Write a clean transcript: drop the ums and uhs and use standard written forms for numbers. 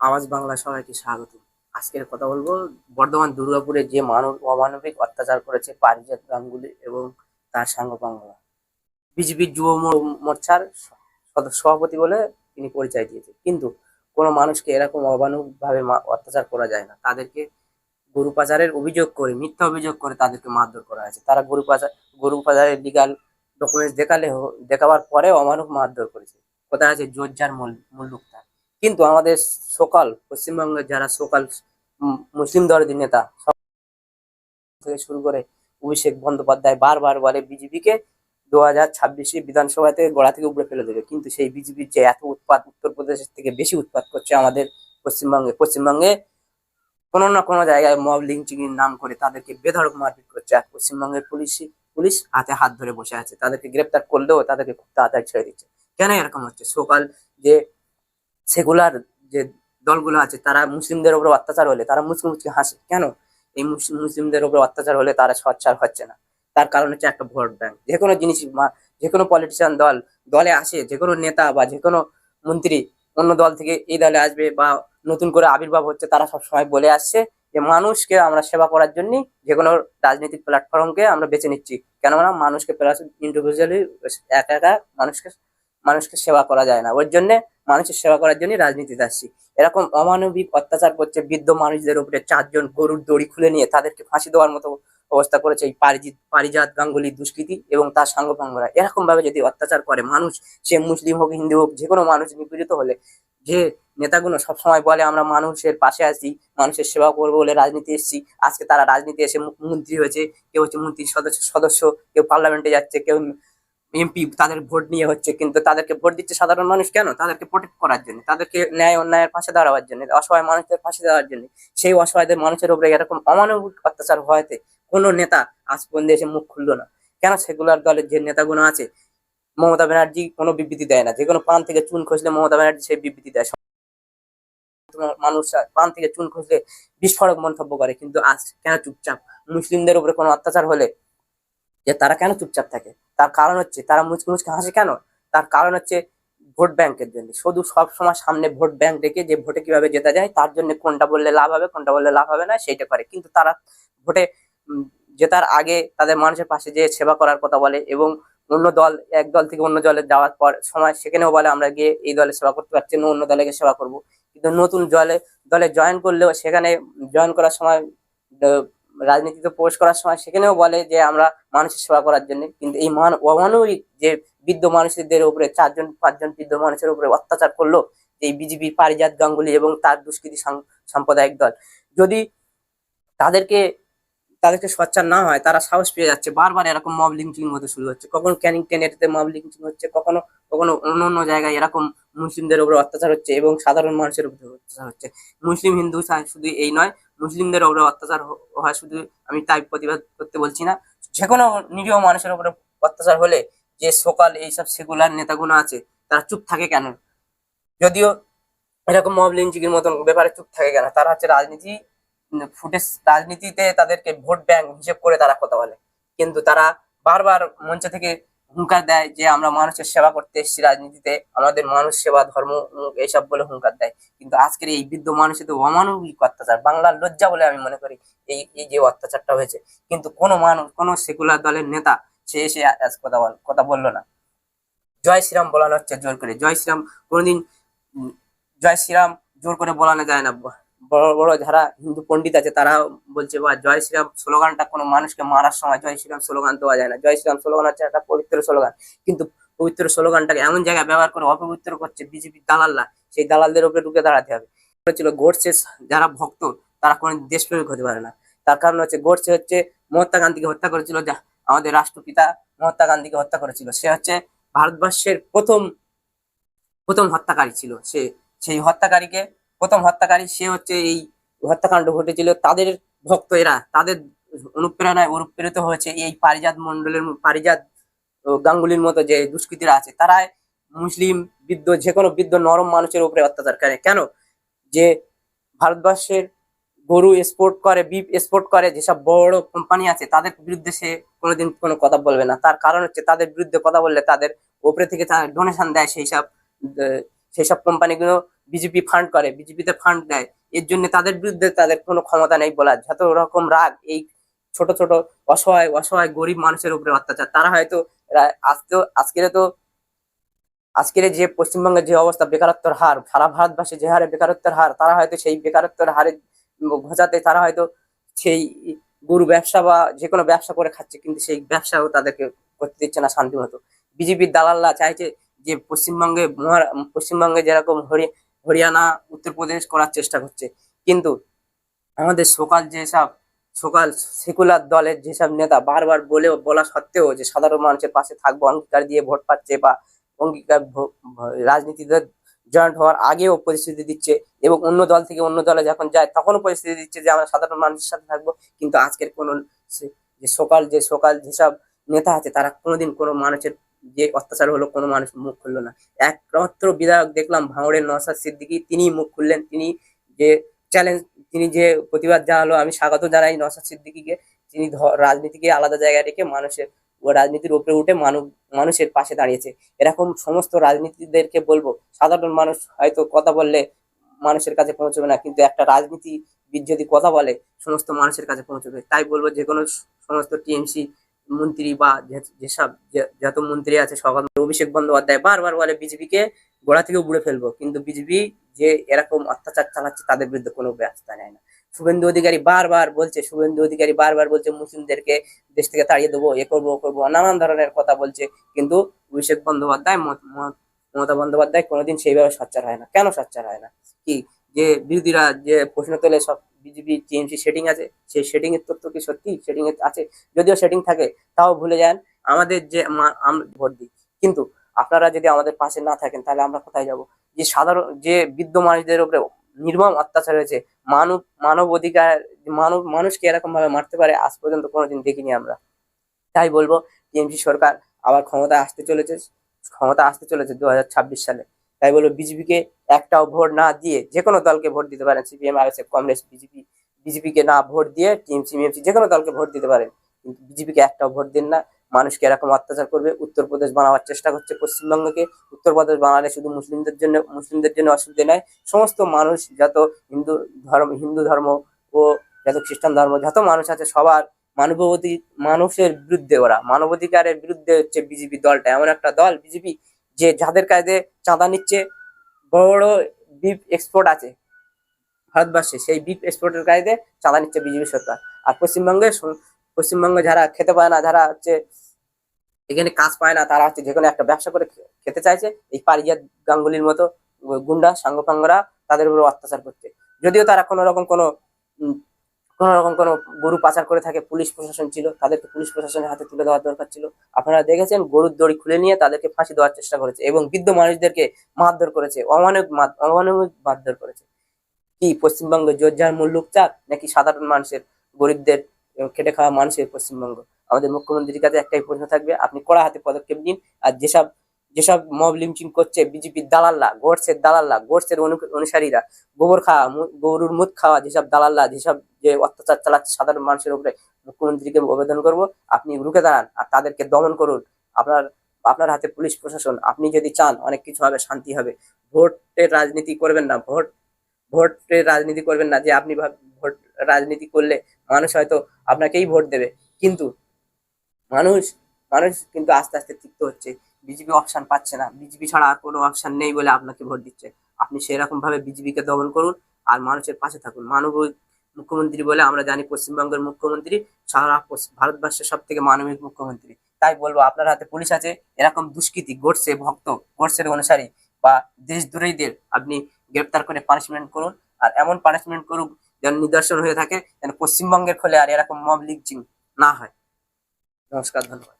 আওয়াজ বাংলা সবাইকে স্বাগত। আজকের কথা বলবো বর্ধমান দুর্গাপুরে যে অমানবিক অত্যাচার করেছে পারিজাত গাঙ্গুলি এবং তার সাঙ্গপাঙ্গরা। বিজেপির মোর্চার সভাপতি বলে তিনি পরিচয় দিয়েছে, কিন্তু কোনো মানুষকে এরকম অমানবিক ভাবে অত্যাচার করা যায় না। তাদেরকে গরু পাচারের অভিযোগ করে, মিথ্যা অভিযোগ করে তাদেরকে মারধর করা হয়েছে। তারা গরু পাচারের লিগাল ডকুমেন্টস দেখাবার পরেও অমানব মারধর করেছে। কোথায় আছে জোরজার মুল্লুক তার। কিন্তু আমাদের সকল পশ্চিমবঙ্গের যারা সকল মুসলিম দলের নেতা সব থেকে শুরু করে অভিষেক বন্দ্যোপাধ্যায় বারবার বলে বিজেপিকে 2026 বিধানসভাতে গোড়া থেকে উপড়ে ফেলে দেবে, কিন্তু সেই বিজেপির যে এত উৎপাত উত্তরপ্রদেশের থেকে বেশি উৎপাত করছে আমাদের পশ্চিমবঙ্গে কোনো না কোনো জায়গায় মব লিঞ্চিং এর নাম করে তাদেরকে বেধড়ক মারপিট করছে। আর পশ্চিমবঙ্গের পুলিশ হাতে হাত ধরে বসে আছে, তাদেরকে গ্রেপ্তার করলেও তাদেরকে খুব তাড়াতাড়ি ছেড়ে দিচ্ছে। কেন এরকম হচ্ছে? সকাল যে সেকুলার যে দলগুলো আছে তারা মুসলিমদের উপর অত্যাচার হলে তারা মুচকি মুচকি হাসে কেন? এই মুসলিমদের উপর অত্যাচার হলে তারা সোচ্চার হচ্ছে না। তার কারণ হচ্ছে একটা ভোট ব্যাংক। যে কোনো জিনিস যে কোনো পলিটিশিয়ান দলে আসে, যে কোনো নেতা বা যে কোনো মন্ত্রী অন্য দল থেকে এই দলে আসবে বা নতুন করে আবির্ভাব হচ্ছে, তারা সবসময় বলে আসছে যে মানুষকে আমরা সেবা করার জন্য যে কোনো রাজনৈতিক প্ল্যাটফর্মকে আমরা বেছে নিচ্ছি। কেননা মানুষকে প্লাস ইন্ডিভিজুয়ালি একা একা মানুষকে মানুষকে সেবা করা যায় না, ওর জন্য মানুষের সেবা করার জন্য রাজনীতিতে আসছি। এরকম অমানবিক অত্যাচার করছে বৃদ্ধ মানুষদের উপরে। 4 জন গরুর দড়ি খুলে নিয়ে তাদেরকে ফাঁসি দেওয়ার মতো অবস্থা করেছে এই পারিজাত গাঙ্গুলি দুষ্কৃতী এবং তার সাঙ্গপাঙ্গরা। এরকম ভাবে যদি অত্যাচার করে মানুষ, সে মুসলিম হোক হিন্দু হোক, যে কোনো মানুষ নিপীড়িত হলে, যে নেতাগুলো সবসময় বলে আমরা মানুষের পাশে আছি, মানুষের সেবা করবো বলে রাজনীতি এসেছি, আজকে তারা রাজনীতি এসে মন্ত্রী হয়েছে, কেউ হচ্ছে মন্ত্রী সদস্য, কেউ পার্লামেন্টে যাচ্ছে, কেউ এমপি, তাদের ভোট নিয়ে হচ্ছে। কিন্তু তাদেরকে ভোট দিচ্ছে সাধারণ মানুষ কেন? তাদেরকে প্রোটেক্ট করার জন্য, তাদেরকে ন্যায় অন্যায়ের পাশে দাঁড়াবার জন্য, অসহায় মানুষদের পাশে দেওয়ার জন্য। সেই অসহায়দের মানুষের উপরে এরকম অমানবিক অত্যাচার হওয়াতে কোনো নেতা আজ পর্যন্ত এসে মুখ খুললো না। কেন? সেগুলার দলের যে নেতাগুলো আছে, মমতা ব্যানার্জি কোনো বিবৃতি দেয় না। যে কোনো পান থেকে চুন খসলে মমতা ব্যানার্জি সেই বিবৃতি দেয়। তোমার মানুষরা পান থেকে চুন খসলে বিস্ফোরক মন্তব্য করে, কিন্তু আজ কেন চুপচাপ? মুসলিমদের উপরে কোনো অত্যাচার হলে যে তারা কেন চুপচাপ থাকে? তার কারণ হচ্ছে তারা মুচকি মুচকি হাসে কেন? তার কারণ হচ্ছে ভোট ব্যাংকের জন্য। শুধু সব সময় সামনে ভোট ব্যাংক রেখে যে ভোটে কিভাবে জেতা যায় তার জন্য কোনটা বললে লাভ হবে কোনটা বললে লাভ হবে না সেইটা করে। কিন্তু তারা ভোটে জেতার আগে তাদের মানুষের পাশে যে সেবা করার কথা বলে, এবং অন্য দল, এক দল থেকে অন্য দলে যাওয়ার পর সময় সেখানেও বলে আমরা গিয়ে এই দলে সেবা করতে পারছি না, অন্য দলে গিয়ে সেবা করবো। কিন্তু নতুন দলে জয়েন করলেও সেখানে জয়েন করার সময়, রাজনীতিতে প্রবেশ করার সময় সেখানেও বলে যে আমরা মানুষের সেবা করার জন্য। কিন্তু এই অমানবিক যে বৃদ্ধ মানুষদের উপরে 4-5 জন বৃদ্ধ মানুষের উপরে অত্যাচার করলো এই বিজেপি পারিজাত গাঙ্গুলি এবং তার দুষ্কৃতী সাম্প্রদায়িক দল, যদি তাদেরকে তাদেরকে সোচ্চার না হয়, তারা সাহস পেয়ে যাচ্ছে। বারবার এরকম মব লিঞ্চিং হতে শুরু হচ্ছে। কখনো ক্যানিং টেনেতে মব লিঞ্চিং হচ্ছে, কখনো কখনো অন্য অন্য জায়গায় এরকম মুসলিমদের উপর অত্যাচার হচ্ছে এবং সাধারণ মানুষের উপর অত্যাচার হচ্ছে। মুসলিম হিন্দু শুধু এই নয়, মুসলিমদের উপরে অত্যাচার হয় শুধু আমি তাই প্রতিবাদ করতে বলছি না, যে কোনো নিরীহ মানুষের উপরে অত্যাচার হলে যে সকল এইসব সেকুলার নেতাগুলো আছে তারা চুপ থাকে কেন? যদিও এরকম মব লিঞ্চিং এর মতন ব্যাপারে চুপ থাকে কেন? তারা হচ্ছে রাজনীতিতে তাদেরকে ভোট ব্যাংক হিসেব করে তারা কথা বলে। কিন্তু তারা বারবার মঞ্চ থেকে হুঙ্কার দেয় যে আমরা মানুষের সেবা করতে এসেছি রাজনীতিতে, আমাদের মানুষ সেবা ধর্ম এইসব বলে হুঙ্কার দেয়। কিন্তু আজকের এই বৃদ্ধ মানুষের তো অমানবিক অত্যাচার, বাংলার লজ্জা বলে আমি মনে করি এই এই যে অত্যাচারটা হয়েছে। কিন্তু কোনো মানুষ, কোনো সেকুলার দলের নেতা সে এসে আজ কথা বললো না। জয় শ্রীরাম বলানো হচ্ছে জোর করে। জয় শ্রীরাম কোনোদিন জয় শ্রীরাম জোর করে বলানো যায় না। বড় বড় যারা হিন্দু পণ্ডিত আছে তারা বলছে বা জয় শ্রীরাম স্লোগানটা কোনো মানুষকে মারার সময় জয় শ্রীরাম স্লোগান দেওয়া যায় না। জয় শ্রীরাম স্লোগান হচ্ছে একটা পবিত্র স্লোগান, কিন্তু পবিত্র স্লোগানটাকে এমন জায়গায় ব্যবহার করে অপবিত্র করছে বিজেপির দালালরা। সেই দালালদের উপরে ঢুকে দাঁড়াতে হবে। ছিল গোডসে যারা ভক্ত তারা কোনো দেশপ্রেমিক হতে পারে না। তার কারণ হচ্ছে গোডসে হচ্ছে মহাত্মা গান্ধীকে হত্যা করেছিল, যা আমাদের রাষ্ট্রপিতা মহাত্মা গান্ধীকে হত্যা করেছিল। সে হচ্ছে ভারতবর্ষের প্রথম প্রথম হত্যাকারী ছিল। সেই হত্যাকারীকে প্রথম হত্যাকারী সে হচ্ছে। এই হত্যাকাণ্ড ঘটেছিল তাদের ভক্ত, এরা তাদের অনুপ্রেরণায় অনুপ্রেরিত হয়েছে এই পারিজাত গাঙ্গুলির মতো যে দুষ্কৃতীরা আছে, তারা মুসলিম বৃদ্ধ, যে কোনো বৃদ্ধ নরম মানুষের উপরে অত্যাচার করে কেন? যে ভারতবর্ষের গরু এক্সপোর্ট করে, বিফ এক্সপোর্ট করে যেসব বড় কোম্পানি আছে তাদের বিরুদ্ধে সে কোনোদিন কোনো কথা বলবে না। তার কারণ হচ্ছে তাদের বিরুদ্ধে কথা বললে তাদের উপরে থেকে ডোনেশন দেয় সেই সব কোম্পানিগুলো বিজেপি ফান্ড করে, বিজেপিতে ফান্ড দেয়, এর জন্য তাদের বিরুদ্ধে তাদের কোনো ক্ষমতা নেই বলার। যত রকম রাগ এই ছোট ছোট অসহায় অসহায় গরিব মানুষের উপরে অত্যাচার, তারা হয়তো আজকের যে পশ্চিমবঙ্গের যে অবস্থা, বেকারত্বের হার সারা ভারতবর্ষে যে হারে বেকারত্বের হার, তারা হয়তো সেই বেকারত্বের হারে ঘোচাতে তারা হয়তো সেই গরু ব্যবসা বা যে কোনো ব্যবসা করে খাচ্ছে, কিন্তু সেই ব্যবসাও তাদেরকে করতে দিচ্ছে না শান্তি মতো। বিজেপির দালালরা চাইছে যে পশ্চিমবঙ্গে যেরকম হরিয়ানা উত্তরপ্রদেশ করার চেষ্টা করছে, কিন্তু আমাদের সকাল সেকুলার দলের যেসব নেতা বারবার বলা সত্ত্বেও যে সাধারণ মানুষের পাশে থাকবো অঙ্গীকার দিয়ে ভোট পাচ্ছে, বা অঙ্গীকার রাজনীতিতে জয়েন্ট হওয়ার আগেও পরিস্থিতি দিচ্ছে, এবং অন্য দল থেকে অন্য দলে যখন যায় তখনও পরিস্থিতি দিচ্ছে যে আমরা সাধারণ মানুষের সাথে থাকবো, কিন্তু আজকের কোনো যেসব নেতা আছে তারা কোনোদিন কোনো মানুষের যে অত্যাচার হলো কোনো মানুষ মুখ খুললো না। একমাত্র বিধায়ক দেখলাম ভাঙড়ের নওশাদ সিদ্দিকী, তিনি মুখ খুললেন, যে চ্যালেঞ্জ তিনি যে প্রতিবাদ জানালো, আমি স্বাগত জানাই নওশাদ সিদ্দিকীকে। তিনি রাজনীতিকে আলাদা জায়গায় রেখে রাজনীতির উপরে উঠে মানুষের পাশে দাঁড়িয়েছে। এরকম সমস্ত রাজনীতিদেরকে বলবো, সাধারণ মানুষ হয়তো কথা বললে মানুষের কাছে পৌঁছবে না, কিন্তু একটা রাজনীতিবিদ যদি কথা বলে সমস্ত মানুষের কাছে পৌঁছবে। তাই বলবো যে কোনো সমস্ত টিএমসি মন্ত্রী বা যত মন্ত্রী আছে, সকাল অভিষেক বন্দ্যোপাধ্যায় বারবার বলে বিজেপিকে গোড়া থেকে উড়ে ফেলবো, কিন্তু বিজেপি যে এরকম অত্যাচার চালাচ্ছে তাদের বিরুদ্ধে কোনো ব্যবস্থা নেয় না। শুভেন্দু অধিকারী বারবার বলছে মুসলিমদেরকে দেশ থেকে তাড়িয়ে দেবো, এ করবো ও করবো, নানান ধরনের কথা বলছে, কিন্তু অভিষেক বন্দ্যোপাধ্যায় মমতা বন্দ্যোপাধ্যায় কোনোদিন সেইভাবে সোচ্চার হয় না। কেন সোচ্চার হয় না? কি যে বিরোধীরা যে প্রশ্ন তোলে সব বিজেপি টিএমসি সেটিং আছে, সেই সেটিং এর তথ্য কি সত্যি সেটিং এর আছে? যদিও সেটিং থাকে তাও ভুলে যান আমাদের যে আমরা ভোট দিই, কিন্তু আপনারা যদি আমাদের পাশে না থাকেন তাহলে আমরা কোথায় যাব? যে সাধারণ যে বৃদ্ধ মানুষদের উপরে নির্মম অত্যাচার হয়েছে, মানুষকে এরকম ভাবে মারতে পারে আজ পর্যন্ত কোনোদিন দেখিনি আমরা। তাই বলবো টিএমসি সরকার আবার ক্ষমতা আসতে চলেছে 2026 সালে। তাই বলবো বিজেপিকে একটাও ভোট না দিয়ে যে কোনো দলকে ভোট দিতে পারেন, সিপিএম, আইএসএফ, কংগ্রেস, বিজেপিকে না ভোট দিয়ে টিএমসি মিএমসি যে কোনো দলকে ভোট দিতে পারেন, কিন্তু বিজেপিকে একটাও ভোট দিন না। মানুষকে এরকম অত্যাচার করবে, উত্তরপ্রদেশ বানাবার চেষ্টা করছে পশ্চিমবঙ্গকে। উত্তরপ্রদেশ বানালে শুধু মুসলিমদের জন্য অসুবিধা নয়, সমস্ত মানুষ যত হিন্দু ধর্ম ও যত খ্রিস্টান ধর্ম যত মানুষ আছে সবার মানুষের বিরুদ্ধে, মানবাধিকারের বিরুদ্ধে হচ্ছে বিজেপি দলটা। এমন একটা দল বিজেপি যে যাদের কাছে চাঁদা নিচ্ছে, বড় বড় বিফ এক্সপোর্ট আছে ভারতবর্ষে, সেই বিফ এক্সপোর্টের কায়দে চাঁদা নিচ্ছে বিজেপি সরকার। আর পশ্চিমবঙ্গে যারা খেতে পায় না, যারা হচ্ছে এখানে কাজ পায় না, তারা হচ্ছে যে কোনো একটা ব্যবসা করে খেতে চাইছে, এই পারিজাত গাঙ্গুলির মতো গুন্ডা সাঙ্গপাঙ্গরা তাদের উপর অত্যাচার করছে। যদিও তারা কোনো রকম কোনো গরু পাচার করে থাকে, পুলিশ প্রশাসন ছিল, তাদেরকে পুলিশ প্রশাসনের হাতে তুলে দেওয়ার দরকার ছিল। আপনারা দেখেছেন গরুর দড়ি খুলে নিয়ে তাদেরকে ফাঁসি দেওয়ার চেষ্টা করেছে, এবং বৃদ্ধ মানুষদেরকে মারধর করেছে, অমানবিক মারধর করেছে। কি পশ্চিমবঙ্গ জোর যার মুল্লুক চাক, নাকি সাধারণ মানুষের, গরিবদের, খেটে খাওয়া মানুষের পশ্চিমবঙ্গ? আমাদের মুখ্যমন্ত্রীর কাছে একটাই প্রশ্ন থাকবে, আপনি কড়া হাতে পদক্ষেপ নিন। আর যেসব মব লিঞ্চিং করছে বিজেপির দালালরা, গোডসের অনুসারীরা, গরুর মুখ খাওয়া যেসব দালালরা, যে অত্যাচার চালাচ্ছে সাধারণ মানুষের উপরে, মুখ্যমন্ত্রীকে আবেদন করব আপনি রুখে দাঁড়ান আর তাদেরকে দমন করুন। আপনার হাতে পুলিশ প্রশাসন, আপনি যদি চান অনেক কিছু হবে, শান্তি হবে। ভোটের রাজনীতি করবেন না, ভোটের রাজনীতি করবেন না যে আপনি ভোট রাজনীতি করলে মানুষ হয়তো আপনাকেই ভোট দেবে, কিন্তু মানুষ কিন্তু আস্তে আস্তে তৃপ্ত হচ্ছে, বিজেপি অপশন পাচ্ছে না, বিজেপি ছাড়া আর কোনো অপশন নেই বলে আপনাকে ভোট দিচ্ছে। আপনি সেরকম ভাবে বিজেপিকে দমন করুন আর মানুষের পাশে থাকুন। মানবিক মুখ্যমন্ত্রী বলে আমরা জানি পশ্চিমবঙ্গের মুখ্যমন্ত্রী সারা ভারতবর্ষের সব থেকে মানবিক মুখ্যমন্ত্রী। তাই বলবো আপনার হাতে পুলিশ আছে, এরকম দুষ্কৃতী গোডসের অনুসারী বা দেশদ্রোহীদের আপনি গ্রেপ্তার করে পানিশমেন্ট করুন, আর এমন পানিশমেন্ট করুন যেন নিদর্শন হয়ে থাকে, যেন পশ্চিমবঙ্গের খোলে আর এরকম মব লিঞ্চিং না হয়। নমস্কার, ধন্যবাদ।